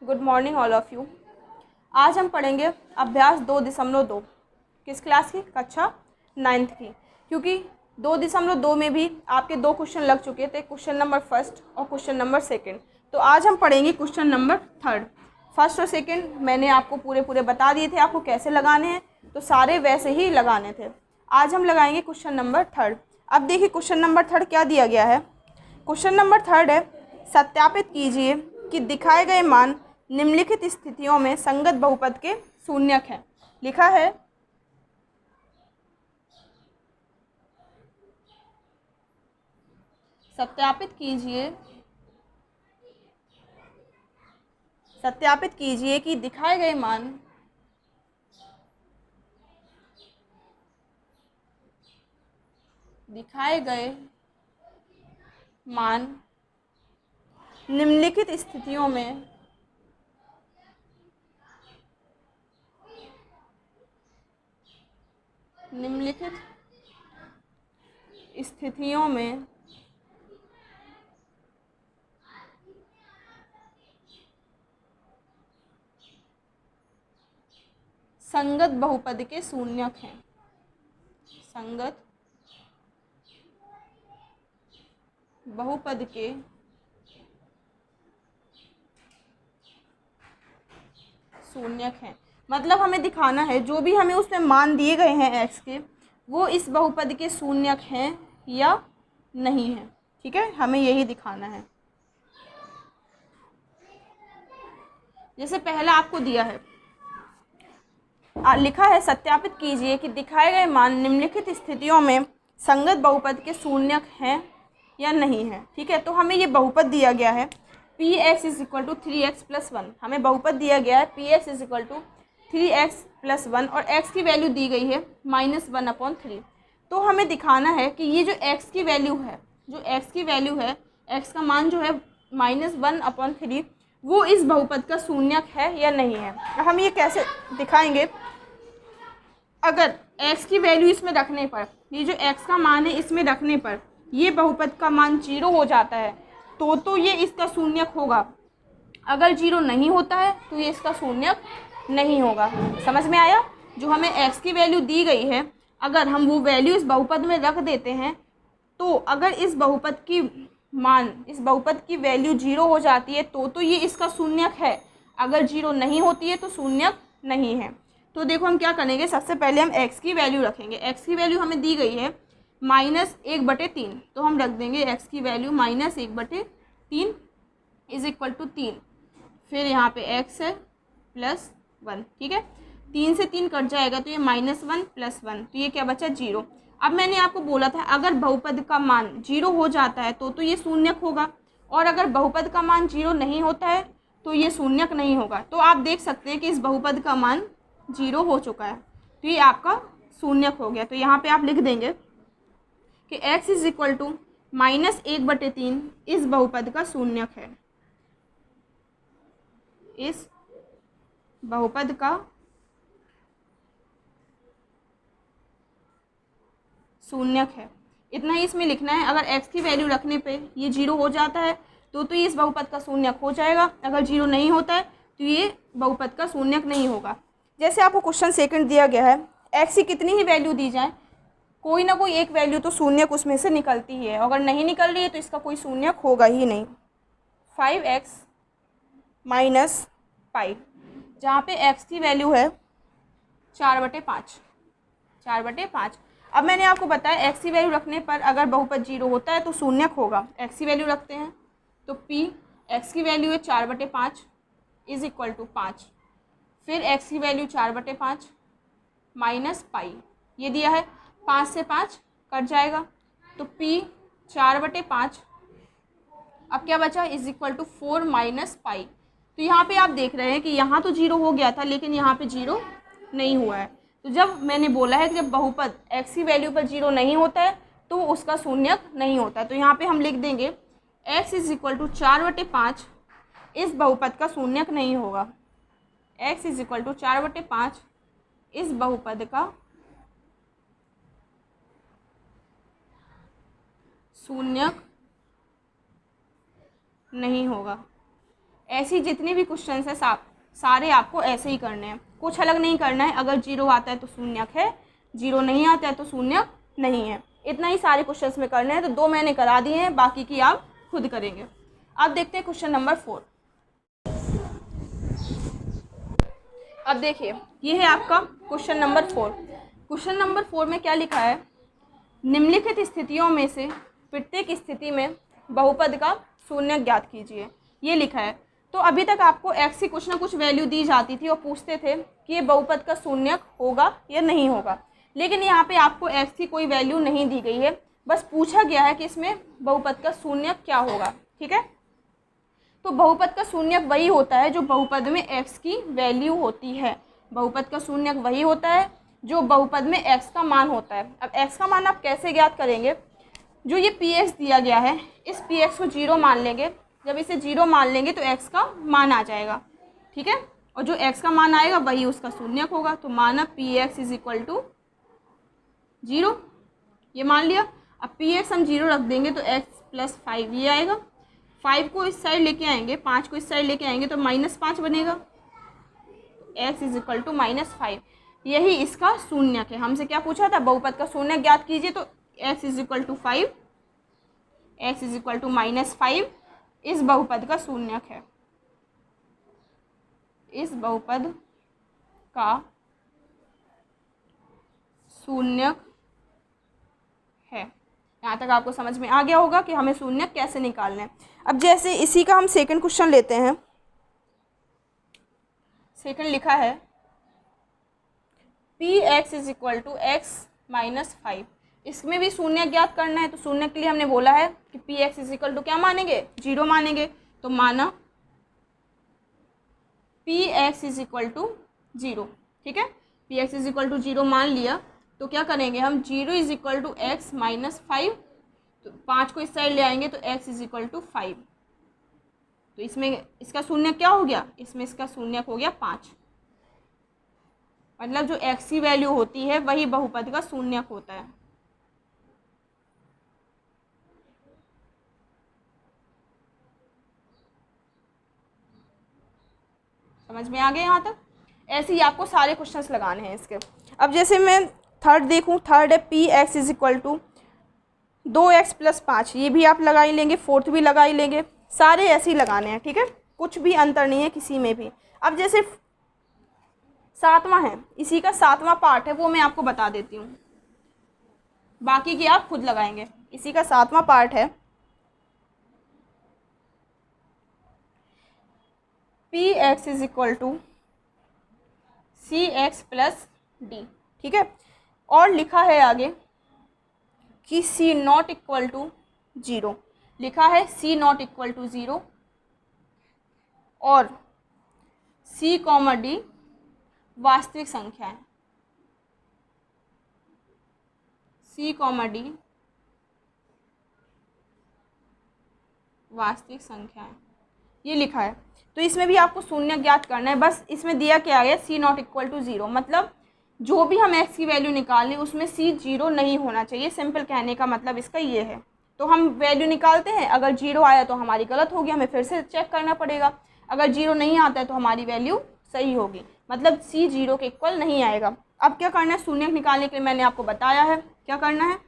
Good morning all of you. आज हम पढ़ेंगे अभ्यास 2.2 किस क्लास की, कक्षा 9th की, क्योंकि 2.2 में भी आपके 2 क्वेश्चन लग चुके थे, क्वेश्चन नंबर फर्स्ट और क्वेश्चन नंबर सेकंड। तो आज हम पढ़ेंगे क्वेश्चन नंबर थर्ड। फर्स्ट और सेकंड मैंने आपको पूरे बता दिए थे आपको कैसे लगाने हैं, तो सारे वैसे ही लगाने थे। आज हम लगाएंगे क्वेश्चन नंबर थर्ड। अब देखिए क्वेश्चन नंबर थर्ड क्या दिया गया है। क्वेश्चन नंबर थर्ड है, सत्यापित कीजिए कि दिखाए गए मान निम्नलिखित स्थितियों में संगत बहुपद के शून्यक हैं। लिखा है सत्यापित कीजिए कि दिखाए गए मान निम्नलिखित स्थितियों में संगत बहुपद के शून्यक हैं। संगत बहुपद के शून्यक हैं, मतलब हमें दिखाना है जो भी हमें उसमें मान दिए गए हैं x के, वो इस बहुपद के शून्यक हैं या नहीं है। ठीक है, हमें यही दिखाना है। जैसे पहला आपको दिया है, लिखा है सत्यापित कीजिए कि दिखाए गए मान निम्नलिखित स्थितियों में संगत बहुपद के शून्यक हैं या नहीं है। ठीक है, तो हमें ये बहुपद दिया गया है p x is equal to 3x + 1। हमें बहुपद दिया गया है p x is equal to 3x + 1 और x की वैल्यू दी गई है -1/3। तो हमें दिखाना है कि ये जो x की वैल्यू है, x का मान जो है -1/3, वो इस बहुपद का शून्यक है या नहीं है। हम ये कैसे दिखाएंगे, अगर x की वैल्यू इसमें रखने पर, ये जो x का मान है इसमें रखने पर ये बहुपद का मान 0 हो जाता है तो ये इसका शून्यक होगा। अगर 0 नहीं होता है तो ये इसका शून्यक नहीं होगा। समझ में आया? जो हमें x की वैल्यू दी गई है, अगर हम वो वैल्यू इस बहुपद में रख देते हैं तो अगर इस बहुपद की वैल्यू 0 हो जाती है तो ये इसका शून्यक है। अगर 0 नहीं होती है तो शून्यक नहीं है। तो देखो हम क्या करेंगे, सबसे पहले हम x की वैल्यू रखेंगे। x की वैल्यू हमें दी गई है -1/3, तो हम रख देंगे x की वैल्यू -1/3 इज इक्वल टू 3। फिर यहाँ पे x है +1। ठीक है, 3 से 3 कट जाएगा तो ये -1 + 1, तो ये क्या बचा 0। अब मैंने आपको बोला था अगर बहुपद का मान 0 हो जाता है तो ये शून्यक होगा, और अगर बहुपद का मान 0 नहीं होता है तो ये शून्यक नहीं होगा। तो आप देख सकते हैं कि इस बहुपद का मान 0 हो चुका है, तो ये आपका शून्यक हो गया। तो यहाँ पे आप लिख देंगे कि x इज इक्वल टू -1/3 इस बहुपद का शून्यक है। इस बहुपद का शून्यक है, इतना ही इसमें लिखना है। अगर x की वैल्यू रखने पे ये 0 हो जाता है तो ये इस बहुपद का शून्यक हो जाएगा। अगर 0 नहीं होता है तो ये बहुपद का शून्यक नहीं होगा। जैसे आपको क्वेश्चन सेकंड दिया गया है, x की कितनी ही वैल्यू दी जाए, कोई ना कोई एक वैल्यू तो शून्यक उसमें से निकलती ही है। अगर नहीं निकल रही है तो इसका कोई शून्यक होगा ही नहीं। 5x - पाई, जहाँ पे x की वैल्यू है 4/5। अब मैंने आपको बताया x की वैल्यू रखने पर अगर बहुपद 0 होता है तो शून्यक होगा। x की वैल्यू रखते हैं तो p x की वैल्यू है 4/5 इज इक्वल टू 5। फिर x की वैल्यू 4/5 -पाई, ये दिया है। 5 से 5 कट जाएगा तो p 4/5, अब क्या बचा इज इक्वल टू 4 - पाई। तो यहाँ पे आप देख रहे हैं कि यहाँ तो 0 हो गया था लेकिन यहाँ पे 0 नहीं हुआ है। तो जब मैंने बोला है कि जब बहुपद x की वैल्यू पर 0 नहीं होता है तो उसका शून्यक नहीं होता है। तो यहाँ पे हम लिख देंगे x इज इक्वल टू 4/5 इस बहुपद का शून्यक नहीं होगा। x इज इक्वल टू 4/5 इस बहुपद का शून्यक नहीं होगा। ऐसी जितने भी क्वेश्चन हैं सारे आपको ऐसे ही करने हैं, कुछ अलग नहीं करना है। अगर 0 आता है तो शून्यक है, 0 नहीं आता है तो शून्यक नहीं है। इतना ही सारे क्वेश्चंस में करने हैं। तो 2 मैंने करा दिए हैं, बाकी की आप खुद करेंगे। अब देखते हैं क्वेश्चन नंबर 4। अब देखिए, ये है आपका क्वेश्चन नंबर 4। क्वेश्चन नंबर 4 में क्या लिखा है, निम्नलिखित स्थितियों में से प्रत्येक स्थिति में बहुपद का शून्यक ज्ञात कीजिए, ये लिखा है। तो अभी तक आपको x की कुछ ना कुछ वैल्यू दी जाती थी और पूछते थे कि ये बहुपद का शून्यक होगा या नहीं होगा, लेकिन यहाँ पे आपको x की कोई वैल्यू नहीं दी गई है, बस पूछा गया है कि इसमें बहुपद का शून्यक क्या होगा। ठीक है, तो बहुपद का शून्यक वही होता है जो बहुपद में x की वैल्यू होती है। बहुपद का शून्यक वही होता है जो बहुपद में x का मान होता है। अब x का मान आप कैसे ज्ञात करेंगे, जो ये px दिया गया है इस px को 0 मान लेंगे। जब इसे 0 मान लेंगे तो x का मान आ जाएगा। ठीक है, और जो x का मान आएगा वही उसका शून्यक होगा। तो माना px इज इक्वल टू 0, ये मान लिया। अब px हम 0 रख देंगे तो x प्लस 5 ये आएगा। 5 को इस साइड लेके आएंगे, 5 को इस साइड लेके आएंगे तो -5 बनेगा। x इज इक्वल टू -5, यही इसका शून्यक है। हमसे क्या पूछा था, बहुपद का शून्यक ज्ञात कीजिए, तो x is equal to 5, x is equal to -5 इस बहुपद का शून्यक है। इस बहुपद का शून्यक है। यहाँ तक आपको समझ में आ गया होगा कि हमें शून्यक कैसे निकालना है। अब जैसे इसी का हम सेकंड क्वेश्चन लेते हैं। सेकंड लिखा है px is equal to x minus 5, इसमें भी शून्य ज्ञात करना है। तो शून्य के लिए हमने बोला है कि px इज इक्वल टू क्या मानेंगे, 0 मानेंगे। तो माना px इज इक्वल टू 0। ठीक है, px इज इक्वल टू 0 मान लिया तो क्या करेंगे हम, 0 is equal to x minus 5, तो 5 को इस साइड ले आएंगे तो x इज इक्वल टू 5। तो इसमें इसका शून्य क्या हो गया, इसमें इसका शून्य हो गया 5। मतलब जो x की वैल्यू होती है वही बहुपद का शून्यक होता है। समझ में आ गया यहाँ तक। ऐसे ही आपको सारे क्वेश्चंस लगाने हैं इसके। अब जैसे मैं थर्ड देखूँ, थर्ड है px is equal to 2x plus 5, ये भी आप लगा ही लेंगे, फोर्थ भी लगा ही लेंगे, सारे ऐसे ही लगाने हैं। ठीक है, कुछ भी अंतर नहीं है किसी में भी। अब जैसे 7वां है, इसी का 7वां पार्ट है, वो मैं आपको बता देती हूँ, बाकी की आप खुद लगाएंगे। इसी का 7वां पार्ट है px is equal to cx plus d। ठीक है, और लिखा है आगे कि c नॉट इक्वल टू 0, लिखा है c नॉट इक्वल टू 0 और c कॉमा d वास्तविक संख्या है। c कॉमा d वास्तविक संख्या है, ये लिखा है। तो इसमें भी आपको शून्य ज्ञात करना है। बस इसमें दिया क्या है, c नॉट इक्वल टू 0, मतलब जो भी हम x की वैल्यू निकालें उसमें c 0 नहीं होना चाहिए। सिंपल कहने का मतलब इसका ये है। तो हम वैल्यू निकालते हैं, अगर 0 आया तो हमारी गलत होगी, हमें फिर से चेक करना पड़ेगा। अगर 0 नहीं आता है तो हमारी वैल्यू सही होगी, मतलब c 0 के इक्वल नहीं आएगा। अब क्या करना है, शून्य निकालने के लिए मैंने आपको बताया है क्या करना है,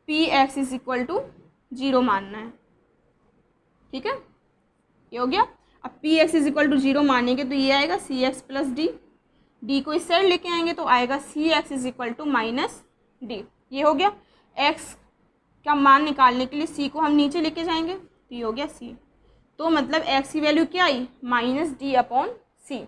px इज इक्वल टू 0 मानना है। ठीक है, ये हो गया। अब px इज इक्वल टू 0 मानेंगे तो ये आएगा cx प्लस d, d को इस साइड लेके आएंगे तो आएगा cx is equal to minus d। ये हो गया। x का मान निकालने के लिए c को हम नीचे लेके जाएंगे तो ये हो गया c। तो मतलब x की वैल्यू क्या आई, माइनस डी अपॉन सी,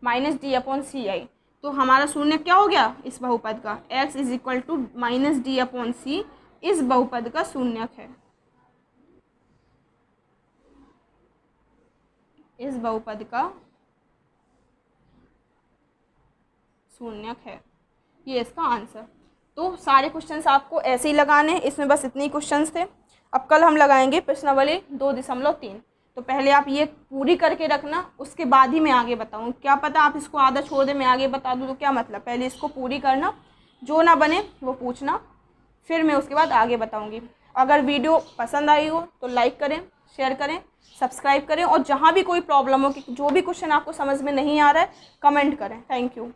माइनस डी अपॉन सी आई। तो हमारा शून्य क्या हो गया इस बहुपद का, x is equal to minus D upon C इस बहुपद का शून्यक है। इस बहुपद का शून्यक है, ये इसका आंसर। तो सारे क्वेश्चंस आपको ऐसे ही लगाने हैं, इसमें बस इतने ही क्वेश्चंस थे। अब कल हम लगाएंगे प्रश्नावली 2.3। तो पहले आप ये पूरी करके रखना, उसके बाद ही मैं आगे बताऊँ। क्या पता आप इसको आधा छोड़ दें, मैं आगे बता दूँ तो क्या मतलब, पहले इसको पूरी करना, जो ना बने वो पूछना, फिर मैं उसके बाद आगे बताऊँगी। अगर वीडियो पसंद आई हो तो लाइक करें, शेयर करें, सब्सक्राइब करें, और जहाँ भी कोई प्रॉब्लम हो कि जो भी क्वेश्चन आपको समझ में नहीं आ रहा है कमेंट करें। Thank you.